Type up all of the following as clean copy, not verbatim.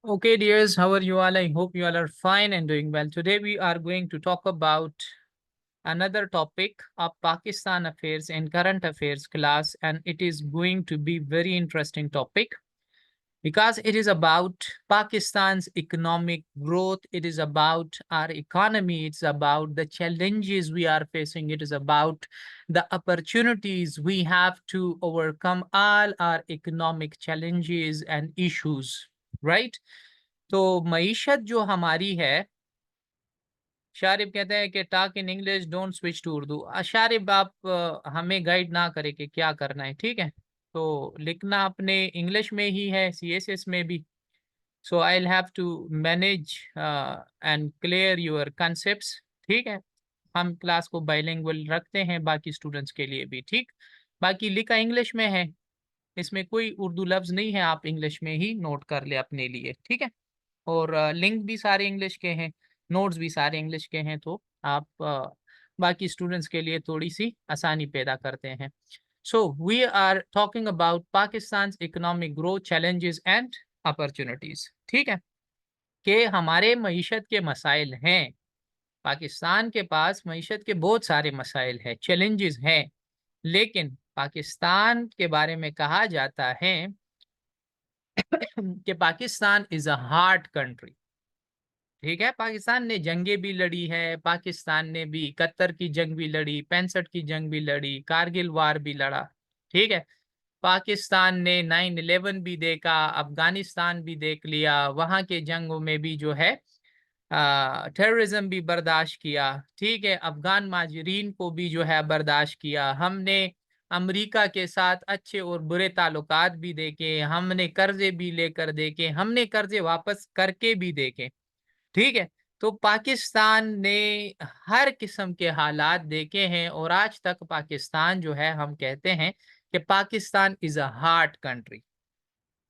Okay, dears, how are you all? I hope you all are fine and doing well. Today, we are going to talk about another topic of Pakistan affairs and current affairs class, and it is going to be very interesting topic because it is about Pakistan's economic growth. It is about our economy. It's about the challenges we are facing. It is about the opportunities we have to overcome all our economic challenges and issues, right? तो मईशत जो हमारी है, शारिब कहते हैं कि talk in English, don't switch to Urdu. Sharib आप हमें guide ना करें कि क्या करना है, ठीक है? तो लिखना अपने इंग्लिश में ही है, सीएसएस में भी। So I will have to manage and clear your concepts, ठीक है? हम क्लास को बाइलिंगुअल रखते हैं बाकी स्टूडेंट्स के लिए भी, ठीक? बाकी लिखा इंग्लिश में है, इसमें कोई उर्दू लफ्ज नहीं है, आप इंग्लिश में ही नोट कर ले अपने लिए, ठीक है? और लिंक भी सारे इंग्लिश के हैं, नोट्स भी सारे इंग्लिश के हैं, तो आप बाकी स्टूडेंट्स के लिए थोड़ी सी आसानी पैदा करते हैं। So we are talking about Pakistan economic growth challenges and opportunities, ठीक है? कि हमारे मईशत के मसाइल हैं, पाकिस्तान के पास मईशत के बहुत सारे मसाइल हैं, चैलेंजेस हैं, लेकिन पाकिस्तान के बारे में कहा जाता है कि Pakistan is a hard country, ठीक है? पाकिस्तान ने जंगें भी लड़ी है, पाकिस्तान ने भी 71 की जंग भी लड़ी, 65 की जंग भी लड़ी, कारगिल वार भी लड़ा, ठीक है? पाकिस्तान ने 9/11 भी देखा, अफगानिस्तान भी देख लिया, वहां के जंगों में भी जो है टेररिज्म भी बर्दाश्त किया, ठीक है? अफगान माजरीन को भी जो है बर्दाश्त किया हमने, अमेरिका के साथ अच्छे और बुरे ताल्लुकात भी देखे हमने, कर्जे भी लेकर देखे हमने, कर्जे वापस करके भी देखे, ठीक है? तो पाकिस्तान ने हर किस्म के हालात देखे हैं और आज तक पाकिस्तान जो है, हम कहते हैं कि Pakistan is a hard country.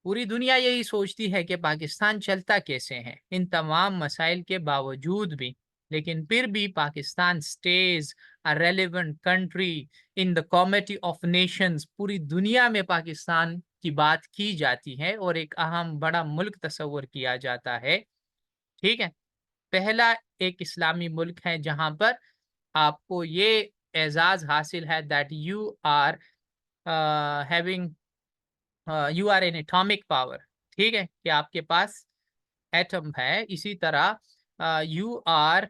पूरी दुनिया यही सोचती है कि पाकिस्तान चलता कैसे है इन तमाम मसाइल के बावजूद भी, लेकिन फिर भी Pakistan stage a relevant country in the comity of Nations. पूरी दुनिया में पाकिस्तान की बात की जाती है और एक अहम बड़ा मुल्क तस्वर किया जाता है, ठीक है? पहला एक इस्लामी मुल्क है जहां पर आपको ये एजाज हासिल है that you are having, you are an atomic power, ठीक है? कि आपके पास एटम है। इसी तरह you are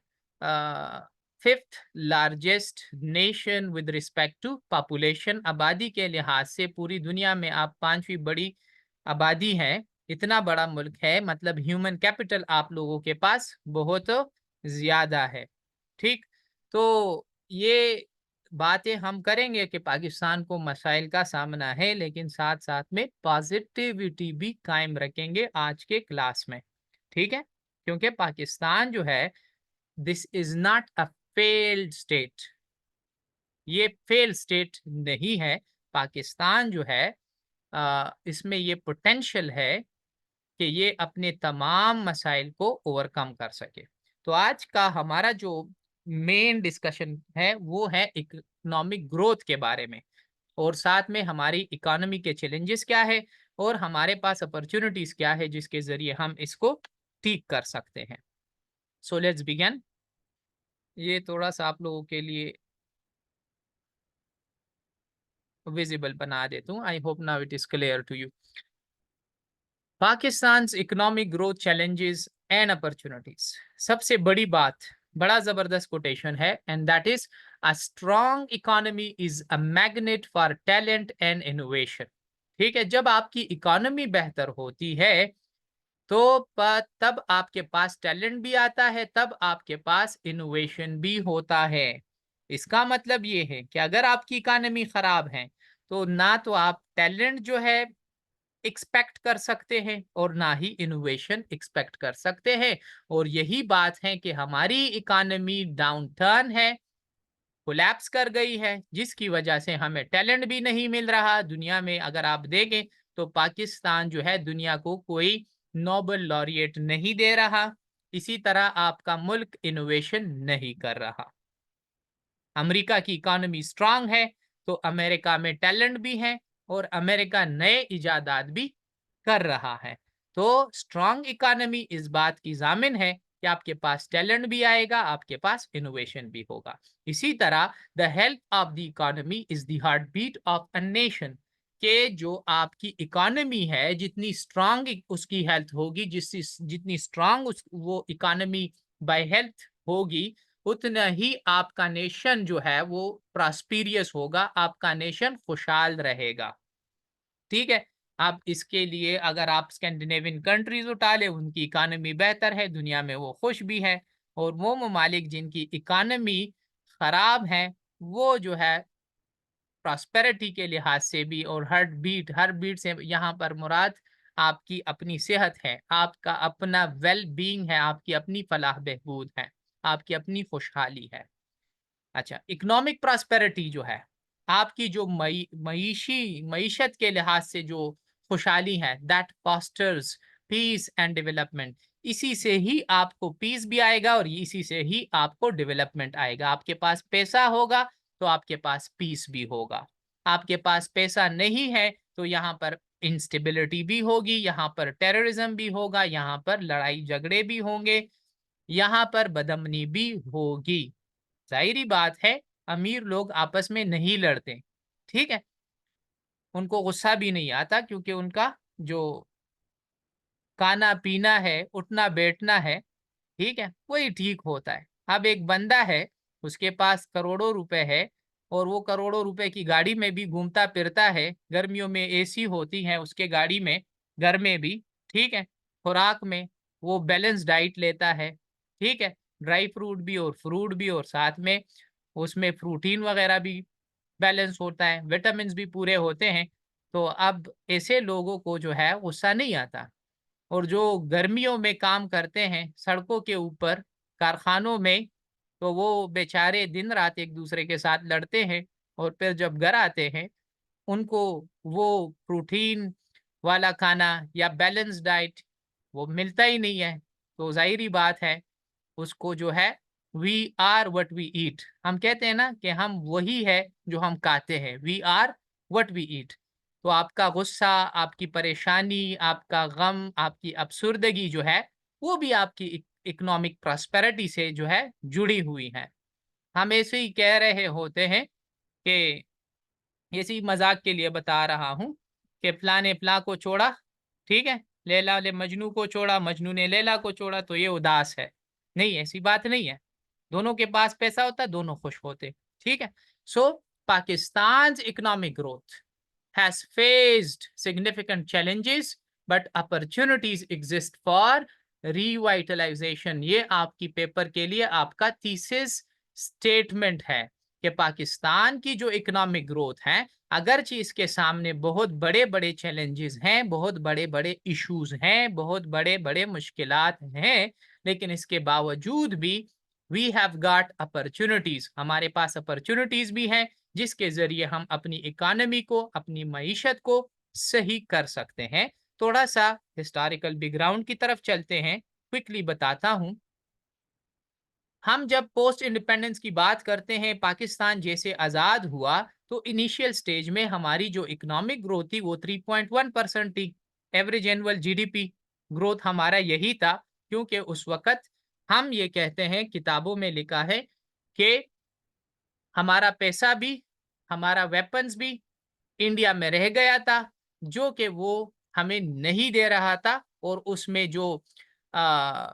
fifth largest nation with respect to population. आबादी के लिहाज से पूरी दुनिया में आप पांचवी बड़ी आबादी है। इतना बड़ा मुल्क है, मतलब ह्यूमन कैपिटल आप लोगों के पास बहुत ज्यादा है, ठीक? तो ये बातें हम करेंगे कि पाकिस्तान को मसाइल का सामना है, लेकिन साथ साथ में पॉजिटिविटी भी कायम रखेंगे आज के क्लास में, ठीक है? क्योंकि पाकिस्तान जो है, this is not a failed state, ये फेल स्टेट नहीं है। पाकिस्तान जो है, इसमें ये पोटेंशियल है कि ये अपने तमाम मसाइल को ओवरकम कर सके। तो आज का हमारा जो मेन डिस्कशन है वो है इकोनॉमिक ग्रोथ के बारे में, और साथ में हमारी इकोनॉमी के चैलेंजेस क्या है और हमारे पास अपॉर्चुनिटीज क्या है जिसके जरिए हम इसको ठीक कर सकते हैं। So let's begin. ये थोड़ा सा आप लोगों के लिए विजिबल बना देता हूँ। I hope now it is clear to you. Pakistan economic growth challenges and opportunities. सबसे बड़ी बात, बड़ा जबरदस्त कोटेशन है, and that is a strong economy is a magnet for talent and innovation, ठीक है? जब आपकी इकोनॉमी बेहतर होती है तो तब आपके पास टैलेंट भी आता है, तब आपके पास इनोवेशन भी होता है। इसका मतलब ये है कि अगर आपकी इकोनॉमी खराब है तो ना तो आप टैलेंट जो है एक्सपेक्ट कर सकते हैं और ना ही इनोवेशन एक्सपेक्ट कर सकते हैं। और यही बात है कि हमारी इकोनॉमी डाउन टर्न है, कोलैप्स कर गई है, जिसकी वजह से हमें टैलेंट भी नहीं मिल रहा। दुनिया में अगर आप देखें तो पाकिस्तान जो है दुनिया को कोई नोबेल लॉरिएट नहीं दे रहा। इसी तरह आपका मुल्क इनोवेशन नहीं कर रहा। अमेरिका की इकोनॉमी स्ट्रांग है तो अमेरिका में टैलेंट भी है और अमेरिका नए इजादात भी कर रहा है। तो स्ट्रांग इकोनॉमी इस बात की जामिन है कि आपके पास टैलेंट भी आएगा, आपके पास इनोवेशन भी होगा। इसी तरह the health of the economy is the heart beat of a nation, के जो आपकी इकोनॉमी है जितनी स्ट्रांग उसकी हेल्थ होगी, जितनी स्ट्रांग वो इकोनॉमी बाय हेल्थ होगी, उतना ही आपका नेशन जो है वो प्रॉस्पेरियस होगा, आपका नेशन खुशहाल रहेगा। ठीक है। अब इसके लिए अगर आप स्कैंडिनेवियन कंट्रीज उठा ले, उनकी इकोनॉमी बेहतर है, दुनिया में वो खुश भी है। और वो ममालिक जिनकी इकोनॉमी खराब है, वो जो है प्रॉस्पेरिटी के लिहाज से भी और हर बीट से यहाँ पर मुराद आपकी अपनी सेहत है, आपका अपना वेल बीइंग है, आपकी अपनी फलाह बहबूद है, आपकी अपनी खुशहाली है। अच्छा, इकोनॉमिक प्रॉस्पेरिटी जो है, आपकी जो मईशत के लिहाज से जो खुशहाली है, that fosters peace and development. इसी से ही आपको पीस भी आएगा और इसी से ही आपको डेवलपमेंट आएगा। आपके पास पैसा होगा तो आपके पास पीस भी होगा। आपके पास पैसा नहीं है तो यहाँ पर इंस्टेबिलिटी भी होगी, यहाँ पर टेररिज्म भी होगा, यहाँ पर लड़ाई झगड़े भी होंगे, यहाँ पर बदअमनी भी होगी। जाहिर बात है, अमीर लोग आपस में नहीं लड़ते। ठीक है, उनको गुस्सा भी नहीं आता, क्योंकि उनका जो खाना पीना है, उठना बैठना है, ठीक है, वही ठीक होता है। अब एक बंदा है, उसके पास करोड़ों रुपए है और वो करोड़ों रुपए की गाड़ी में भी घूमता फिरता है, गर्मियों में एसी होती है उसके गाड़ी में, घर में भी, ठीक है, खुराक में वो बैलेंस डाइट लेता है, ठीक है, ड्राई फ्रूट भी और फ्रूट भी, और साथ में उसमें प्रोटीन वगैरह भी बैलेंस होता है, विटामिन भी पूरे होते हैं। तो अब ऐसे लोगों को जो है गुस्सा नहीं आता। और जो गर्मियों में काम करते हैं सड़कों के ऊपर, कारखानों में, तो वो बेचारे दिन रात एक दूसरे के साथ लड़ते हैं, और फिर जब घर आते हैं उनको वो प्रोटीन वाला खाना या बैलेंस डाइट वो मिलता ही नहीं है। तो जाहिर बात है, उसको जो है we are what we eat, हम कहते हैं ना कि हम वही है जो हम खाते हैं, we are what we eat. तो आपका गुस्सा, आपकी परेशानी, आपका गम, आपकी अफसुर्दगी जो है, वो भी आपकी इकोनॉमिक प्रॉस्पेरिटी से जो है जुड़ी हुई है। हम ऐसे ही कह रहे होते हैं कि, इसी मजाक के लिए बता रहा हूँ, कि फलां ने फलां को छोड़ा, ठीक है, लैला ने मजनू को छोड़ा, मजनू ने लैला को छोड़ा, तो ये उदास है। नहीं, ऐसी बात नहीं है। दोनों के पास पैसा होता, दोनों खुश होते। ठीक है। So Pakistan economic growth has faced significant challenges, but opportunities exist for revitalization। ये आपकी पेपर के लिए आपका थीसिस स्टेटमेंट है कि पाकिस्तान की जो इकोनॉमिक ग्रोथ है, अगरचे इसके सामने बहुत बड़े बड़े चैलेंजेस हैं, बहुत बड़े बड़े इश्यूज हैं, बहुत बड़े बड़े मुश्किलात हैं, लेकिन इसके बावजूद भी वी हैव गॉट अपॉर्चुनिटीज, हमारे पास अपॉर्चुनिटीज भी हैं, जिसके जरिए हम अपनी इकोनॉमी को, अपनी मईशत को सही कर सकते हैं। थोड़ा सा हिस्टोरिकल बैकग्राउंड की तरफ चलते हैं, क्विकली बताता हूं। हम जब पोस्ट इंडिपेंडेंस की बात करते हैं, पाकिस्तान जैसे आज़ाद हुआ, तो इनिशियल स्टेज में हमारी जो इकोनॉमिक ग्रोथ थी वो 3.1% थी। एवरेज एनुअल जीडीपी ग्रोथ हमारा यही था, क्योंकि उस वक्त हम ये कहते हैं, किताबों में लिखा है कि हमारा पैसा भी, हमारा वेपन्स भी इंडिया में रह गया था, जो कि वो हमें नहीं दे रहा था, और उसमें जो आ,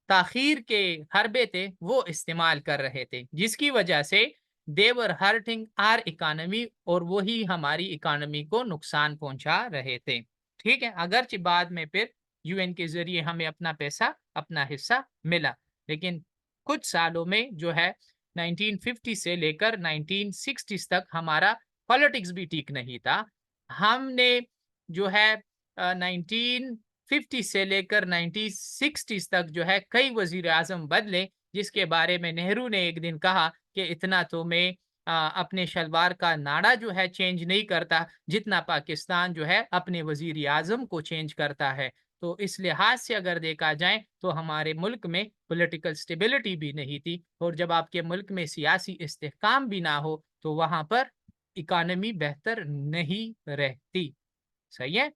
ताखीर के हरबे थे वो इस्तेमाल कर रहे थे, जिसकी वजह से देवर हर्टिंग आर इकोनॉमी, और वही हमारी इकोनॉमी को नुकसान पहुंचा रहे थे। ठीक है, अगरचे बाद में फिर यूएन के जरिए हमें अपना पैसा, अपना हिस्सा मिला, लेकिन कुछ सालों में जो है 1950 से लेकर 1960 तक हमारा पॉलिटिक्स भी ठीक नहीं था। हमने जो है 1950 से लेकर 1960 तक जो है कई वजीर आजम बदले, जिसके बारे में नेहरू ने एक दिन कहा कि इतना तो मैं अपने शलवार का नाड़ा जो है चेंज नहीं करता, जितना पाकिस्तान जो है अपने वजीर आजम को चेंज करता है। तो इस लिहाज से अगर देखा जाए तो हमारे मुल्क में पॉलिटिकल स्टेबिलिटी भी नहीं थी, और जब आपके मुल्क में सियासी इस्तेहकाम भी ना हो तो वहां पर इकोनॉमी बेहतर नहीं रहती। सही है।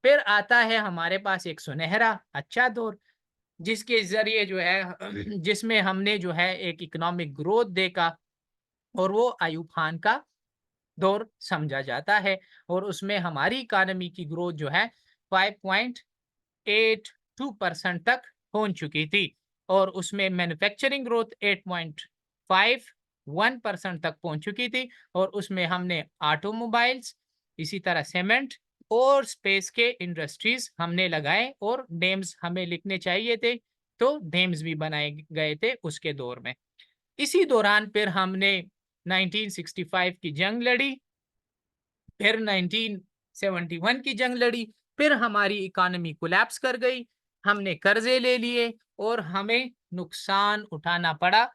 फिर आता है हमारे पास एक सुनहरा अच्छा दौर, जिसके जरिए जो है जिसमें हमने जो है एक इकोनॉमिक ग्रोथ देखा, और वो आयूब खान का दौर समझा जाता है। और उसमें हमारी इकोनॉमी की ग्रोथ जो है 5.82% तक पहुंच चुकी थी, और उसमें मैन्युफैक्चरिंग ग्रोथ 8.51% तक पहुंच चुकी थी। और उसमें हमने ऑटोमोबाइल्स, इसी तरह सीमेंट और स्पेस के इंडस्ट्रीज हमने लगाए, और डेम्स हमें लिखने चाहिए थे, तो डेम्स भी बनाए गए थे उसके दौर में। इसी दौरान फिर हमने 1965 की जंग लड़ी, फिर 1971 की जंग लड़ी, फिर हमारी इकोनॉमी कोलैप्स कर गई, हमने कर्जे ले लिए और हमें नुकसान उठाना पड़ा।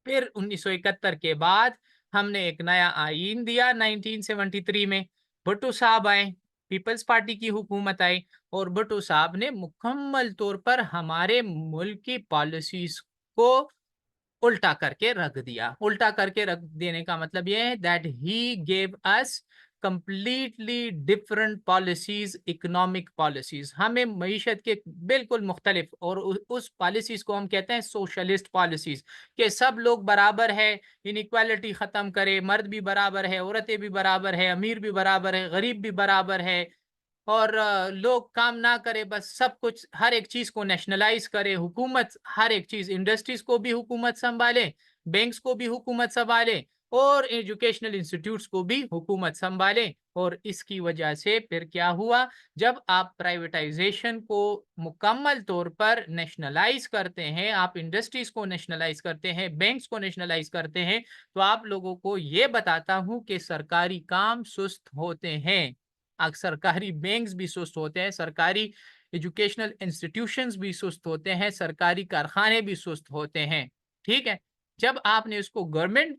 फिर 1971 के बाद हमने एक नया आईन दिया 1973 में, भुट्टो साहब आए, पीपल्स पार्टी की हुकूमत आई, और भुट्टो साहब ने मुकम्मल तौर पर हमारे मुल्क की पॉलिसीज को उल्टा करके रख दिया। उल्टा करके रख देने का मतलब यह है that he gave us completely different policies, economic policies, हमें मईशत के बिल्कुल मुख्तलिफ, और उस पॉलिसीज को हम कहते हैं सोशलिस्ट पॉलिसीज, कि सब लोग बराबर है, इनइक्वालिटी खत्म करे, मर्द भी बराबर है, औरतें भी बराबर है, अमीर भी बराबर है, गरीब भी बराबर है, और लोग काम ना करे, बस सब कुछ हर एक चीज को नेशनलाइज करे, हुकूमत हर एक चीज, इंडस्ट्रीज को भी हुकूमत संभाले, बैंक्स को भी हुकूमत संभाले, और एजुकेशनल इंस्टीट्यूट्स को भी हुकूमत संभाले। और इसकी वजह से फिर क्या हुआ, जब आप प्राइवेटाइजेशन को मुकम्मल तौर पर नेशनलाइज करते हैं, आप इंडस्ट्रीज को नेशनलाइज करते हैं, बैंक्स को नेशनलाइज करते हैं, तो आप लोगों को ये बताता हूं कि सरकारी काम सुस्त होते हैं, सरकारी बैंक्स भी सुस्त होते हैं, सरकारी एजुकेशनल इंस्टीट्यूशंस भी सुस्त होते हैं, सरकारी कारखाने भी सुस्त होते हैं। ठीक है, जब आपने उसको गवर्नमेंट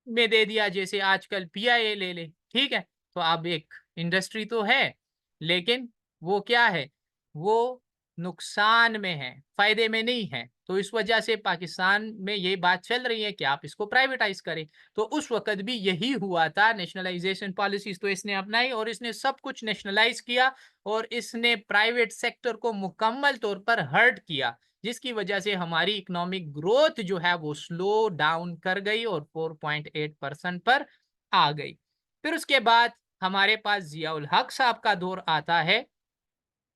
में दे दिया, जैसे आजकल पीआईए ले ले, ठीक है, तो अब एक इंडस्ट्री तो है, लेकिन वो क्या है, वो नुकसान में है, फायदे में नहीं है। तो इस वजह से पाकिस्तान में ये बात चल रही है कि आप इसको प्राइवेटाइज करें। तो उस वक्त भी यही हुआ था, नेशनलाइजेशन पॉलिसीज तो इसने अपनाई, और इसने सब कुछ नेशनलाइज किया, और इसने प्राइवेट सेक्टर को मुकम्मल तौर पर हर्ट किया, जिसकी वजह से हमारी इकोनॉमिक ग्रोथ जो है वो स्लो डाउन कर गई और 4.8% पर आ गई। फिर उसके बाद हमारे पास जियाउल हक साहब का दौर आता है,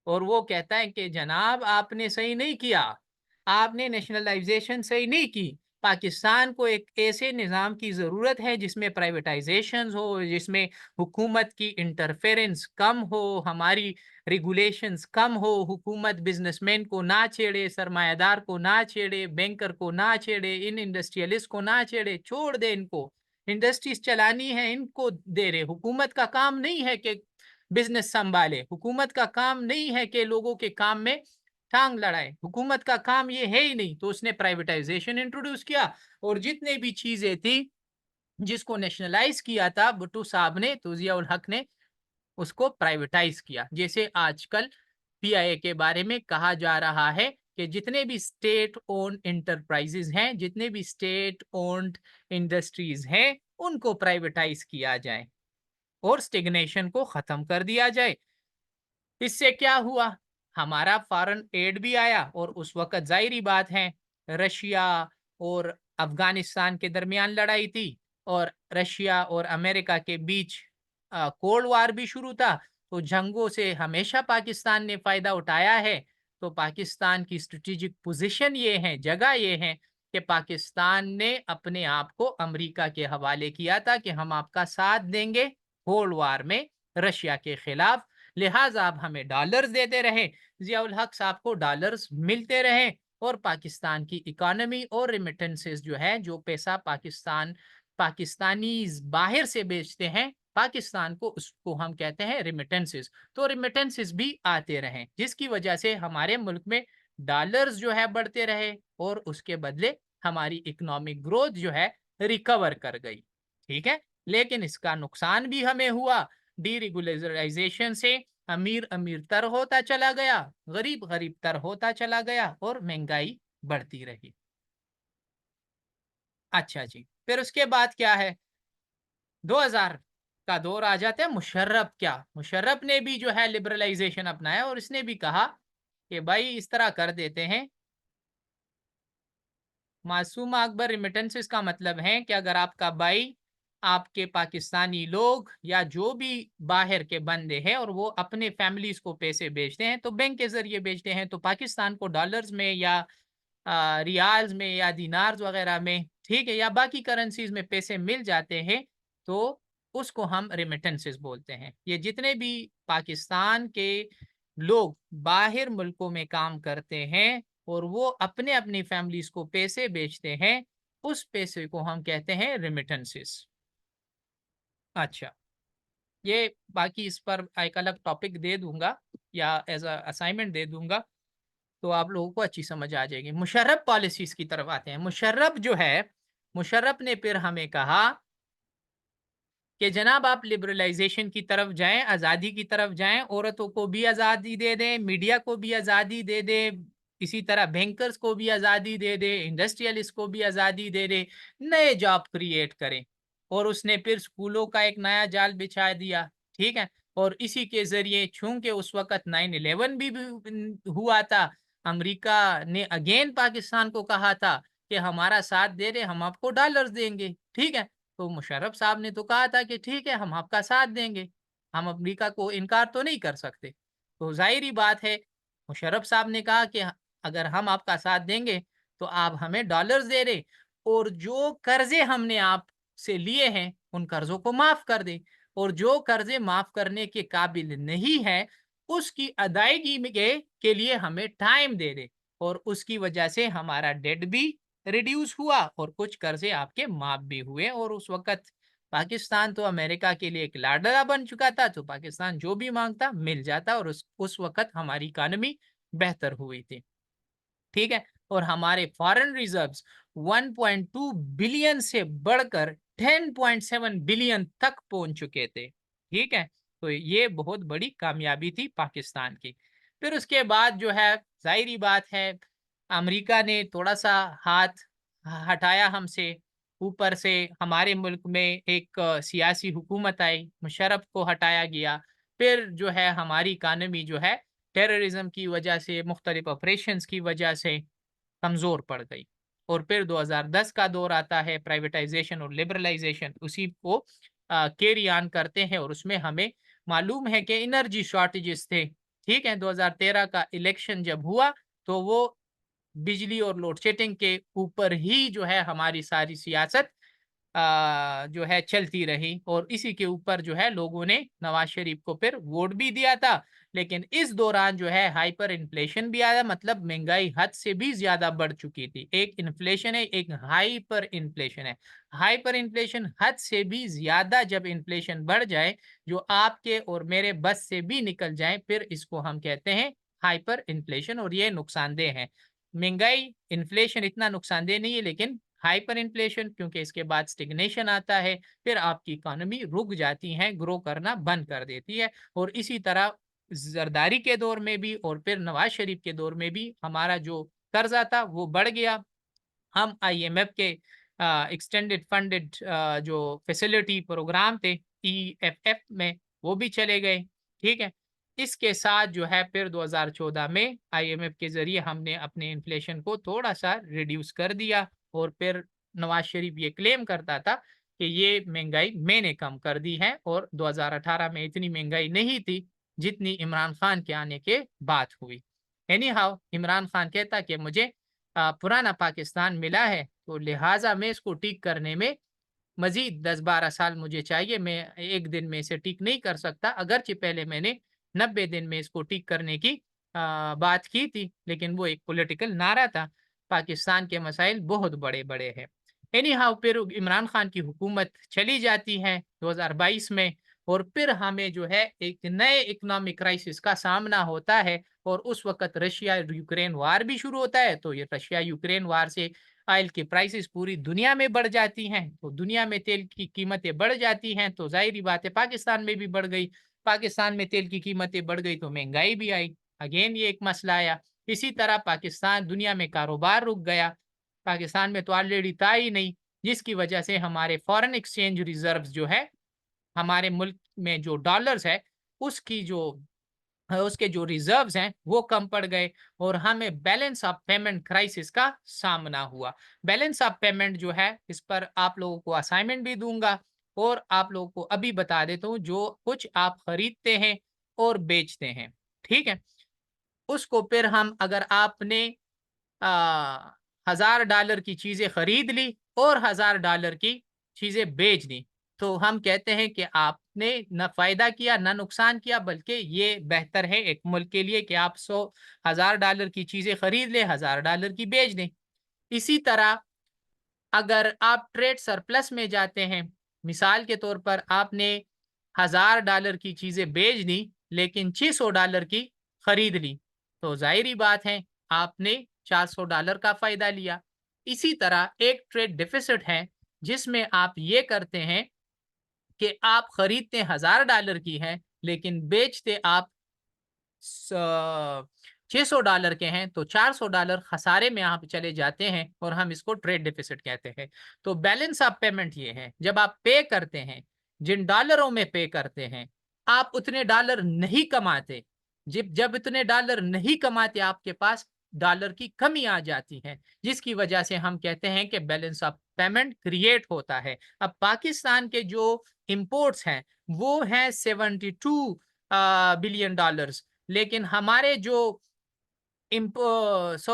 और वो कहता है कि जनाब आपने सही नहीं किया, आपने नेशनलाइजेशन सही नहीं की। पाकिस्तान को एक ऐसे निज़ाम की ज़रूरत है जिसमें प्राइवेटाइजेशन हो, जिसमें हुकूमत की इंटरफेरेंस कम हो, हमारी रेगुलेशंस कम हो, हुकूमत बिजनेसमैन को ना छेड़े, सरमायादार को ना छेड़े, बैंकर को ना छेड़े, इन इंडस्ट्रियलिस्ट को ना छेड़े, छोड़ दे इनको, इंडस्ट्रीज चलानी है इनको दे रहे। हुकूमत का काम नहीं है कि बिजनेस संभाले, हुकूमत का काम नहीं है कि लोगों के काम में टांग लड़ाए, हुकूमत का काम ये है ही नहीं। तो उसने प्राइवेटाइजेशन इंट्रोड्यूस किया, और जितने भी चीजें थी जिसको नेशनलाइज किया था भुट्टो साहब ने, तो जियाउल हक ने उसको प्राइवेटाइज किया। जैसे आजकल पीआईए के बारे में कहा जा रहा है कि जितने भी स्टेट ओन्ड इंटरप्राइजेज हैं, जितने भी स्टेट ओन्ड इंडस्ट्रीज हैं, उनको प्राइवेटाइज किया जाए और स्टेग्नेशन को खत्म कर दिया जाए। इससे क्या हुआ, हमारा फॉरेन एड भी आया, और उस वक्त जाहिर बात है रशिया और अफगानिस्तान के दरमियान लड़ाई थी, और रशिया और अमेरिका के बीच कोल्ड वार भी शुरू था। तो जंगों से हमेशा पाकिस्तान ने फायदा उठाया है। तो पाकिस्तान की स्ट्रेटेजिक पोजीशन ये है, जगह ये है कि पाकिस्तान ने अपने आप को अमेरिका के हवाले किया था कि हम आपका साथ देंगे कोल्ड वार में रशिया के खिलाफ, लिहाजा आप हमें डॉलर्स देते रहे, जियाउल हक साहब को डॉलर्स मिलते रहे, और पाकिस्तान की इकोनॉमी और रिमिटेंसेस जो है, जो पैसा पाकिस्तानी बाहर से बेचते हैं पाकिस्तान को, उसको हम कहते हैं रिमिटेंसेस। तो रिमिटेंसेस भी आते रहे, जिसकी वजह से हमारे मुल्क में डॉलर्स जो है बढ़ते रहे, और उसके बदले हमारी इकोनॉमिक ग्रोथ जो है रिकवर कर गई। ठीक है, लेकिन इसका नुकसान भी हमें हुआ। डीरेगुलराइजेशन से अमीर अमीर तर होता चला गया, गरीब गरीब तर होता चला गया, और महंगाई बढ़ती रही। अच्छा जी, फिर उसके बाद क्या है, 2000 का दौर आ जाता है, मुशर्रफ मुशर्रफ ने भी जो है लिबरलाइजेशन अपनाया और इसने भी कहा कि भाई इस तरह कर देते हैं। मासूमा अकबर रिमिटेंसेस का मतलब है कि अगर आपका भाई, आपके पाकिस्तानी लोग या जो भी बाहर के बंदे हैं और वो अपने फैमिलीज को पैसे भेजते हैं तो बैंक के जरिए भेजते हैं, तो पाकिस्तान को डॉलर्स में या रियाल्स में या दिनार्स वगैरह में, ठीक है, या बाकी करेंसीज में पैसे मिल जाते हैं, तो उसको हम रेमिटेंसेस बोलते हैं। ये जितने भी पाकिस्तान के लोग बाहर मुल्कों में काम करते हैं और वो अपने अपनी फैमिलीज को पैसे भेजते हैं, उस पैसे को हम कहते हैं रेमिटेंसेस। अच्छा, ये बाकी इस पर एक अलग टॉपिक दे दूंगा या एज अ असाइनमेंट दे दूंगा, तो आप लोगों को अच्छी समझ आ जाएगी। मुशर्रफ पॉलिसीज की तरफ आते हैं। मुशर्रफ जो है, मुशर्रफ ने फिर हमें कहा कि जनाब आप लिबरलाइजेशन की तरफ जाएं, आज़ादी की तरफ जाएं, औरतों को भी आज़ादी दे दें, मीडिया को भी आज़ादी दे दें, इसी तरह बैंकर्स को भी आज़ादी दे दें, इंडस्ट्रियलिस्ट को भी आज़ादी दे दें, नए जॉब क्रिएट करें। और उसने फिर स्कूलों का एक नया जाल बिछा दिया, ठीक है। और इसी के जरिए, चूंकि उस वक्त 9/11 भी हुआ था, अमेरिका ने अगेन पाकिस्तान को कहा था कि हमारा साथ दे रहे, हम आपको डॉलर्स देंगे, ठीक है। तो मुशर्रफ साहब ने तो कहा था कि ठीक है, हम आपका साथ देंगे, हम अमेरिका को इनकार तो नहीं कर सकते। तो जाहिर बात है, मुशर्रफ साहब ने कहा कि अगर हम आपका साथ देंगे तो आप हमें डॉलर्स दे रहे, और जो कर्जे हमने आपसे लिए हैं उन कर्जों को माफ कर दे, और जो कर्जे माफ करने के काबिल नहीं है उसकी अदायगी के लिए हमें टाइम दे दे, और उसकी वजह से हमारा डेट भी रिड्यूस हुआ और कुछ कर्जे आपके माफ भी हुए। और उस वक्त पाकिस्तान तो अमेरिका के लिए एक लाडला बन चुका था, तो पाकिस्तान जो भी मांगता मिल जाता, और उस वक्त हमारी इकानमी बेहतर हुई थी, ठीक है। और हमारे फॉरेन रिजर्व्स 1.2 बिलियन से बढ़कर 10.7 बिलियन तक पहुंच चुके थे, ठीक है। तो ये बहुत बड़ी कामयाबी थी पाकिस्तान की। फिर उसके बाद जो है, जाहिर बात है, अमेरिका ने थोड़ा सा हाथ हटाया हमसे, ऊपर से हमारे मुल्क में एक सियासी हुकूमत आई, मुशर्रफ को हटाया गया। फिर जो है हमारी इकानमी जो है टेररिज्म की वजह से, मुख्तलिफ ऑपरेशंस की वजह से कमज़ोर पड़ गई। और फिर 2010 का दौर आता है, प्राइवेटाइजेशन और लिबरलाइजेशन उसी को कैरी ऑन करते हैं, और उसमें हमें मालूम है कि एनर्जी शॉर्टेजेस थे, ठीक है। 2013 का इलेक्शन जब हुआ तो वो बिजली और लोड शेडिंग के ऊपर ही जो है हमारी सारी सियासत जो है चलती रही, और इसी के ऊपर जो है लोगों ने नवाज शरीफ को फिर वोट भी दिया था। लेकिन इस दौरान जो है हाइपर इन्फ्लेशन भी आया, मतलब महंगाई हद से भी ज्यादा बढ़ चुकी थी। एक इन्फ्लेशन है, एक हाइपर इन्फ्लेशन है। हाइपर इन्फ्लेशन हद से भी ज्यादा जब इन्फ्लेशन बढ़ जाए, जो आपके और मेरे बस से भी निकल जाए, फिर इसको हम कहते हैं हाइपर इन्फ्लेशन, और ये नुकसानदेह है। महंगाई, इन्फ्लेशन इतना नुकसानदेह नहीं है, लेकिन हाइपर इन्फ्लेशन, क्योंकि इसके बाद स्टिग्नेशन आता है, फिर आपकी इकोनॉमी रुक जाती है, ग्रो करना बंद कर देती है। और इसी तरह जरदारी के दौर में भी और फिर नवाज शरीफ के दौर में भी हमारा जो कर्जा था वो बढ़ गया। हम आईएमएफ के एक्सटेंडेड फंडेड जो फैसिलिटी प्रोग्राम थे, ईएफएफ में, वो भी चले गए, ठीक है। इसके साथ जो है फिर 2014 में आईएमएफ के जरिए हमने अपने इन्फ्लेशन को थोड़ा सा रिड्यूस कर दिया, और फिर नवाज शरीफ ये क्लेम करता था कि ये महंगाई मैंने कम कर दी है, और 2018 में इतनी महंगाई नहीं थी जितनी इमरान खान के आने के बाद हुई। एनी हाउ, इमरान खान कहता कि मुझे पुराना पाकिस्तान मिला है, तो लिहाजा मैं इसको ठीक करने में मजीद 10-12 साल मुझे चाहिए, मैं एक दिन में इसे ठीक नहीं कर सकता। अगरचे पहले मैंने 90 दिन में इसको ठीक करने की बात की थी, लेकिन वो एक पॉलिटिकल नारा था। पाकिस्तान के मसाइल बहुत बड़े बड़े हैं। एनी हाउ, फिर इमरान खान की हुकूमत चली जाती है 2022 में, और फिर हमें जो है एक नए इकोनॉमिक क्राइसिस का सामना होता है। और उस वक्त रशिया यूक्रेन वार भी शुरू होता है, तो ये रशिया यूक्रेन वार से ऑयल की प्राइसेस पूरी दुनिया में बढ़ जाती हैं, तो दुनिया में तेल की कीमतें बढ़ जाती हैं, तो जाहिर बात है पाकिस्तान में भी बढ़ गई। पाकिस्तान में तेल की कीमतें बढ़ गई तो महंगाई भी आई, अगेन ये एक मसला आया। इसी तरह पाकिस्तान दुनिया में कारोबार रुक गया, पाकिस्तान में तो ऑलरेडी था ही नहीं, जिसकी वजह से हमारे फॉरेन एक्सचेंज रिजर्व्स जो है हमारे मुल्क में जो डॉलर्स है उसके जो रिजर्व्स हैं वो कम पड़ गए और हमें बैलेंस ऑफ पेमेंट क्राइसिस का सामना हुआ। बैलेंस ऑफ पेमेंट जो है, इस पर आप लोगों को असाइनमेंट भी दूंगा और आप लोगों को अभी बता देता हूँ, जो कुछ आप खरीदते हैं और बेचते हैं, ठीक है, उसको फिर हम, अगर आपने आ, $1000 की चीजें खरीद ली और $1000 की चीजें बेच दी, तो हम कहते हैं कि आपने न फायदा किया न नुकसान किया, बल्कि ये बेहतर है एक मुल्क के लिए कि आप $1000 की चीजें खरीद ले, $1000 की बेच दें। इसी तरह अगर आप ट्रेड सरप्लस में जाते हैं, मिसाल के तौर पर आपने $1000 की चीजें बेच दी लेकिन $600 की खरीद ली, तो जाहिर बात है आपने $400 का फायदा लिया। इसी तरह एक ट्रेड डिफिसिट है जिसमें आप ये करते हैं कि आप खरीदते $1000 की है लेकिन बेचते आप $600 के हैं, तो $400 खसारे में आप चले जाते हैं और हम इसको ट्रेड डिफिसिट कहते हैं। तो बैलेंस ऑफ पेमेंट ये है, जब आप पे करते हैं, जिन डॉलरों में पे करते हैं, आप उतने डॉलर नहीं कमाते। जब जब इतने डॉलर नहीं कमाते, आपके पास डॉलर की कमी आ जाती है, जिसकी वजह से हम कहते हैं कि बैलेंस ऑफ पेमेंट क्रिएट होता है। अब पाकिस्तान के जो इंपोर्ट्स हैं वो हैं $72 बिलियन, लेकिन हमारे जो इंपोर्ट्स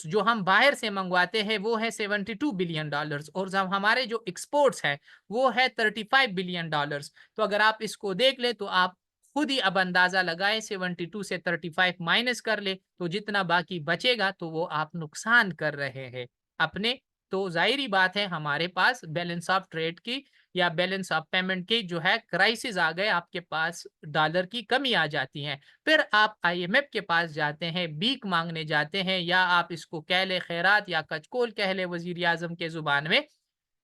जो हम बाहर से मंगवाते हैं वो है $72 बिलियन, और जब हमारे जो एक्सपोर्ट्स है वो है $35 बिलियन। तो अगर आप इसको देख ले तो आप खुद ही अब अंदाजा लगाएं, 72 से 35 माइनस कर ले तो जितना बाकी बचेगा तो वो आप नुकसान कर रहे हैं अपने। तो जाहिर बात है हमारे पास बैलेंस ऑफ ट्रेड की या बैलेंस ऑफ पेमेंट की जो है क्राइसिस आ गए, आपके पास डॉलर की कमी आ जाती है। फिर आप आईएमएफ के पास जाते हैं, भीख मांगने जाते हैं, या आप इसको कह ले खैरात या कचकोल कह ले वजीर आजम के जुबान में,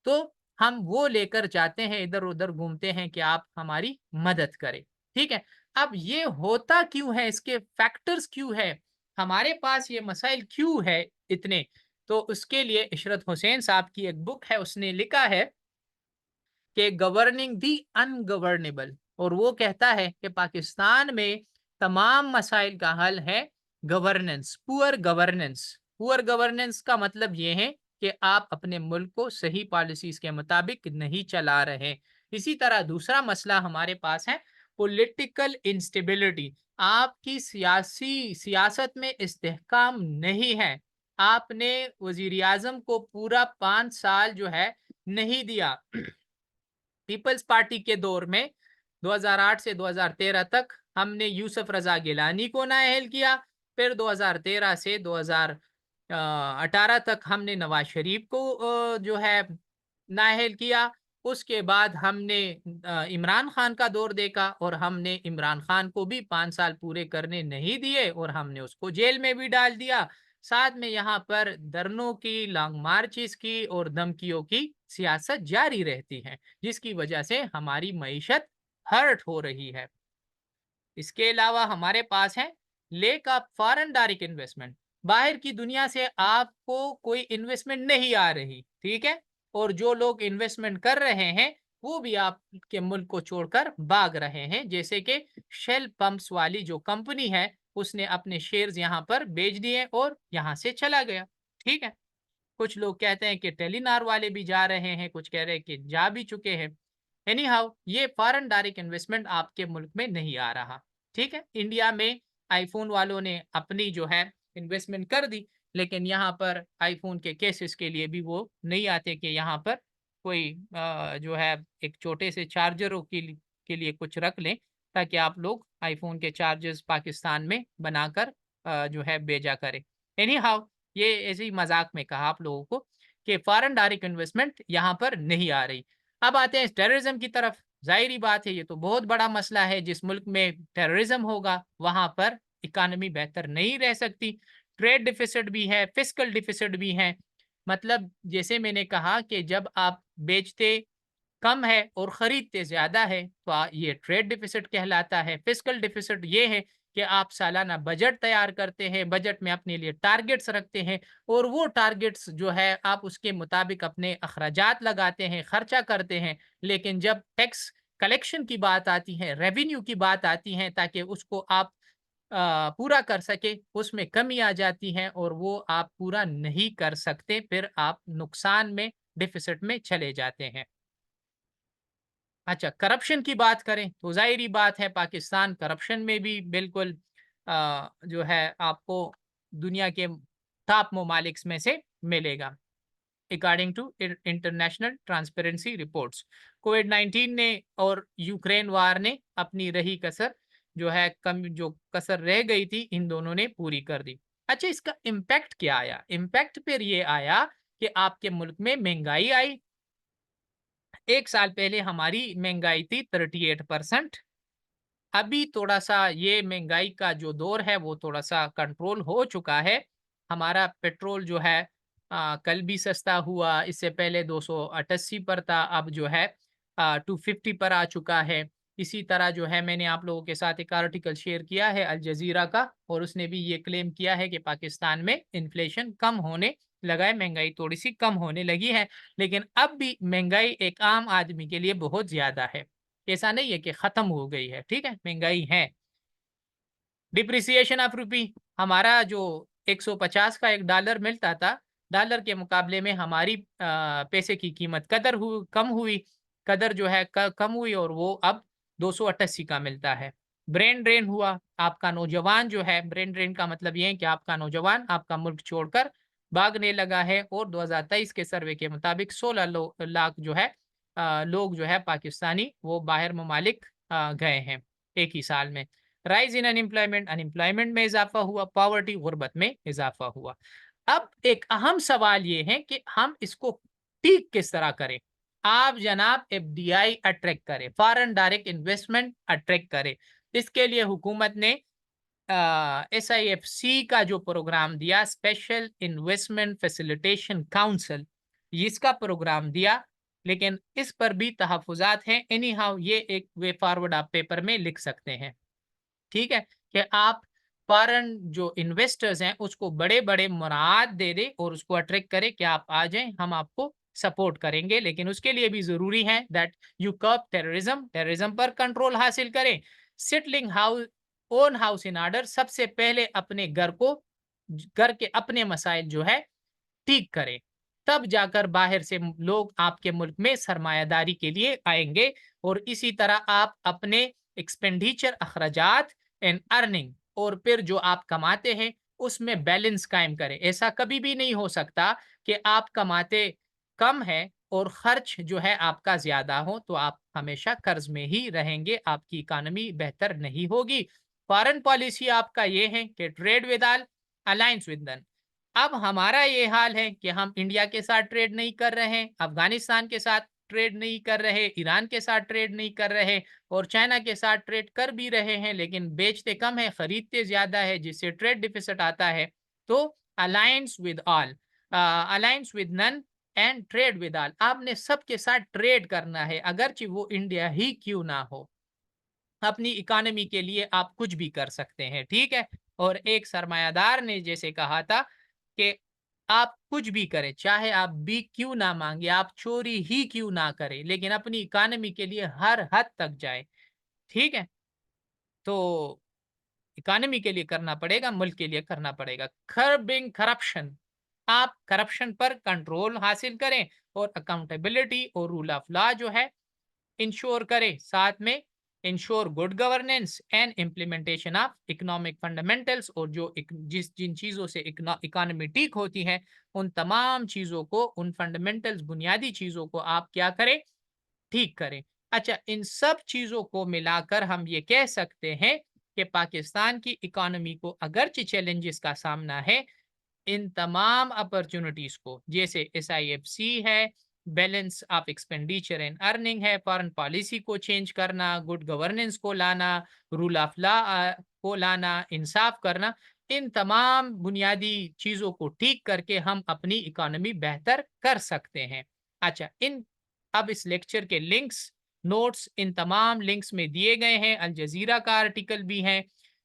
तो हम वो लेकर जाते हैं, इधर उधर घूमते हैं कि आप हमारी मदद करें। ठीक है, अब ये होता क्यों है, इसके फैक्टर्स क्यों है, हमारे पास ये मसाइल क्यों है इतने, तो उसके लिए इशरत हुसैन साहब की एक बुक है, उसने लिखा है कि गवर्निंग दी अनगवर्नेबल, और वो कहता है कि पाकिस्तान में तमाम मसाइल का हल है governance, poor governance. Poor governance का मतलब ये है कि आप अपने मुल्क को सही पॉलिसीज के मुताबिक नहीं चला रहे। इसी तरह दूसरा मसला हमारे पास है पॉलिटिकल इंस्टेबिलिटी, आपकी सियासत में इस्तेहकाम नहीं है। आपने वजीर आजम को पूरा 5 साल जो है नहीं दिया। पीपल्स पार्टी के दौर में 2008 से 2013 तक हमने यूसुफ रजा गिलानी को नाअहल किया, फिर 2013 से 2018 तक हमने नवाज शरीफ को जो है नाअहल किया। उसके बाद हमने इमरान खान का दौर देखा और हमने इमरान खान को भी 5 साल पूरे करने नहीं दिए और हमने उसको जेल में भी डाल दिया। साथ में यहाँ पर धरनों की, लॉन्ग मार्चिस की और धमकियों की सियासत जारी रहती है, जिसकी वजह से हमारी मईशत हर्ट हो रही है। इसके अलावा हमारे पास है lake of foreign direct investment, बाहर की दुनिया से आपको कोई इन्वेस्टमेंट नहीं आ रही, ठीक है, और जो लोग इन्वेस्टमेंट कर रहे हैं वो भी आपके मुल्क को छोड़कर भाग रहे हैं। जैसे कि शेल पंप्स वाली जो कंपनी है उसने अपने शेयर्स यहाँ पर बेच दिए और यहाँ से चला गया, ठीक है। कुछ लोग कहते हैं कि टेलीनार वाले भी जा रहे हैं, कुछ कह रहे हैं कि जा भी चुके हैं। एनी हाउ, ये फॉरेन डायरेक्ट इन्वेस्टमेंट आपके मुल्क में नहीं आ रहा, ठीक है। इंडिया में आईफोन वालों ने अपनी जो है इन्वेस्टमेंट कर दी, लेकिन यहाँ पर आईफोन के केसेस के लिए भी वो नहीं आते कि यहाँ पर कोई जो है एक छोटे से चार्जरों के लिए कुछ रख लें, ताकि आप लोग आईफोन के चार्जर्स पाकिस्तान में बनाकर जो है भेजा करें। एनी हाउ, ये ऐसे ही मजाक में कहा आप लोगों को कि फॉरेन डायरेक्ट इन्वेस्टमेंट यहाँ पर नहीं आ रही। अब आते हैं टेररिज्म की तरफ। जाहिर बात है ये तो बहुत बड़ा मसला है, जिस मुल्क में टेररिज्म होगा वहां पर इकानमी बेहतर नहीं रह सकती। ट्रेड डिफिसिट भी है, फिस्कल डिफिसिट भी है। मतलब जैसे मैंने कहा कि जब आप बेचते कम है और खरीदते ज्यादा है तो ये ट्रेड डिफिसिट कहलाता है। फिस्कल डिफिसिट ये है कि आप सालाना बजट तैयार करते हैं, बजट में अपने लिए टारगेट्स रखते हैं और वो टारगेट्स जो है आप उसके मुताबिक अपने अखराजात लगाते हैं, खर्चा करते हैं। लेकिन जब टैक्स कलेक्शन की बात आती है, रेवेन्यू की बात आती है, ताकि उसको आप पूरा कर सके, उसमें कमी आ जाती है और वो आप पूरा नहीं कर सकते, फिर आप नुकसान में, डिफिसिट में चले जाते हैं। अच्छा, करप्शन की बात करें तो ज़ाहिर-सी बात है पाकिस्तान करप्शन में भी बिल्कुल जो है आपको दुनिया के टॉप ममालिक में से मिलेगा, according to International Transparency reports. कोविड-19 ने और यूक्रेन वार ने अपनी रही कसर जो है कम जो कसर रह गई थी, इन दोनों ने पूरी कर दी। अच्छा, इसका इम्पैक्ट क्या आया? इम्पैक्ट फिर ये आया कि आपके मुल्क में महंगाई आई। 1 साल पहले हमारी महंगाई थी 38%। अभी थोड़ा-सा ये महंगाई का जो दौर है वो थोड़ा-सा कंट्रोल हो चुका है। हमारा पेट्रोल जो है कल भी सस्ता हुआ, इससे पहले 288 पर था, अब जो है 250 पर आ चुका है। इसी तरह जो है मैंने आप लोगों के साथ एक आर्टिकल शेयर किया है अल जज़ीरा का, और उसने भी ये क्लेम किया है कि पाकिस्तान में इन्फ्लेशन कम होने लगा है, महंगाई थोड़ी-सी कम होने लगी है। लेकिन अब भी महंगाई एक आम आदमी के लिए बहुत ज़्यादा है। ऐसा नहीं है कि खत्म हो गई है, ठीक है? महंगाई है। डिप्रिसिएशन ऑफ रूपी, हमारा जो 150 का 1 डॉलर मिलता था, डॉलर के मुकाबले में हमारी पैसे की कीमत कम हुई। कदर जो है कम हुई और वो अब 288 का मिलता है। ब्रेन ड्रेन हुआ, आपका नौजवान जो है, ब्रेन ड्रेन का मतलब ये है कि आपका नौजवान आपका मुल्क छोड़कर भागने लगा है, और 2023 के सर्वे के मुताबिक 16 लाख जो है लोग जो है पाकिस्तानी वो बाहर ममालिक गए हैं 1 ही साल में। राइज इन अनएम्प्लॉयमेंट, अनएम्प्लॉयमेंट में इजाफा हुआ, पॉवर्टी गुर्बत में इजाफा हुआ। अब एक अहम सवाल ये है कि हम इसको ठीक किस तरह करें। आप जनाब एफडीआई अट्रैक्ट करें, फॉरेन डायरेक्ट इन्वेस्टमेंट अट्रैक्ट करें। इसके लिए हुकूमत ने एसआईएफसी का जो प्रोग्राम दिया, स्पेशल इन्वेस्टमेंट फैसिलिटेशन काउंसिल, इसका प्रोग्राम दिया। लेकिन इस पर भी तहफुजात हैं। एनी हाउ ये एक वे फॉरवर्ड आप पेपर में लिख सकते हैं, ठीक है? कि आप फॉरेन जो इन्वेस्टर्स हैं उसको बड़े-बड़े मुराद दे दें और उसको अट्रैक्ट करें कि आप आ जाएँ, हम आपको सपोर्ट करेंगे। लेकिन उसके लिए भी ज़रूरी है दैट यू कर्ब टेररिज्म, टेररिज्म पर कंट्रोल हासिल करें। Settling house own house in order, सबसे पहले अपने घर के अपने मसाइल जो है ठीक करें। तब जाकर बाहर से लोग आपके मुल्क में सरमायादारी के लिए आएँगे, और इसी तरह आप अपने एक्सपेंडिचर, अखराजात एंड अर्निंग, और फिर जो आप कमाते हैं उसमें बैलेंस कायम करें। ऐसा कभी भी नहीं हो सकता कि आप कमाते कम है और खर्च जो है आपका ज़्यादा हो, तो आप हमेशा कर्ज में ही रहेंगे, आपकी इकॉनमी बेहतर नहीं होगी। फॉरेन पॉलिसी आपका ये है कि trade with all, alliance with none. अब हमारा ये हाल है कि हम इंडिया के साथ ट्रेड नहीं कर रहे हैं, अफ़गानिस्तान के साथ ट्रेड नहीं कर रहे, ईरान के साथ ट्रेड नहीं कर रहे, और चाइना के साथ ट्रेड कर भी रहे हैं, लेकिन बेचते कम है, खरीदते ज़्यादा है, जिससे ट्रेड डिफिसिट आता है। तो alliance with all, alliance with none and trade with all, आपने सबके साथ ट्रेड करना है, अगरचे वो इंडिया ही क्यों ना हो। अपनी इकोनॉमी के लिए आप कुछ भी कर सकते हैं, ठीक है? और एक सरमायादार ने जैसे कहा था कि आप कुछ भी करें, चाहे आप भीख क्यों ना माँगे, आप चोरी ही क्यों ना करें, लेकिन अपनी इकोनॉमी के लिए हर हद तक जाएँ, ठीक है? तो इकोनॉमी के लिए करना पड़ेगा, मुल्क के लिए करना पड़ेगा। कर्बिंग करप्शन, आप करप्शन पर कंट्रोल हासिल करें और अकाउंटेबिलिटी और रूल ऑफ लॉ जो है इंश्योर करे, साथ में ensure good governance and implementation of economic fundamentals, और जो जिन चीज़ों से इकोनॉमी ठीक होती है, उन तमाम चीज़ों को, उन फंडामेंटल्स बुनियादी चीज़ों को आप क्या करें, ठीक करें। अच्छा, इन सब चीज़ों को मिलाकर हम ये कह सकते हैं कि पाकिस्तान की इकोनॉमी को अगरचे चैलेंजेस का सामना है, इन तमाम अपॉर्चुनिटीज को, जैसे एसआईएफसी है, balance of expenditure and earning है, फॉरेन पॉलिसी को चेंज करना, गुड गवर्नेंस को लाना, रूल ऑफ लॉ को लाना, इंसाफ करना, इन तमाम बुनियादी चीज़ों को ठीक करके हम अपनी इकोनॉमी बेहतर कर सकते हैं। अच्छा, इन अब इस लेक्चर के लिंक्स, नोट्स इन तमाम लिंक्स में दिए गए हैं, अल जजीरा का आर्टिकल भी है,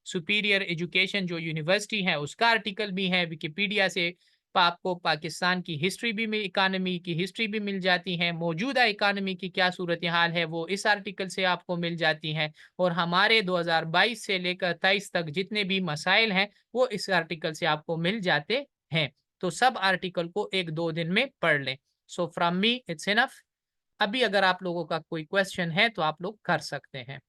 सुपीरियर एजुकेशन जो यूनिवर्सिटी है उसका आर्टिकल भी है। विकिपीडिया से आपको पाकिस्तान की हिस्ट्री भी मिल, इकानमी की हिस्ट्री भी मिल जाती है। मौजूदा इकानमी की क्या सूरत हाल है वो इस आर्टिकल से आपको मिल जाती है। और हमारे 2022 से लेकर 23 तक जितने भी मसाइल हैं वो इस आर्टिकल से आपको मिल जाते हैं। तो सब आर्टिकल को 1-2 दिन में पढ़ लें। So from me it's enough. अभी अगर आप लोगों का कोई क्वेश्चन है तो आप लोग कर सकते हैं।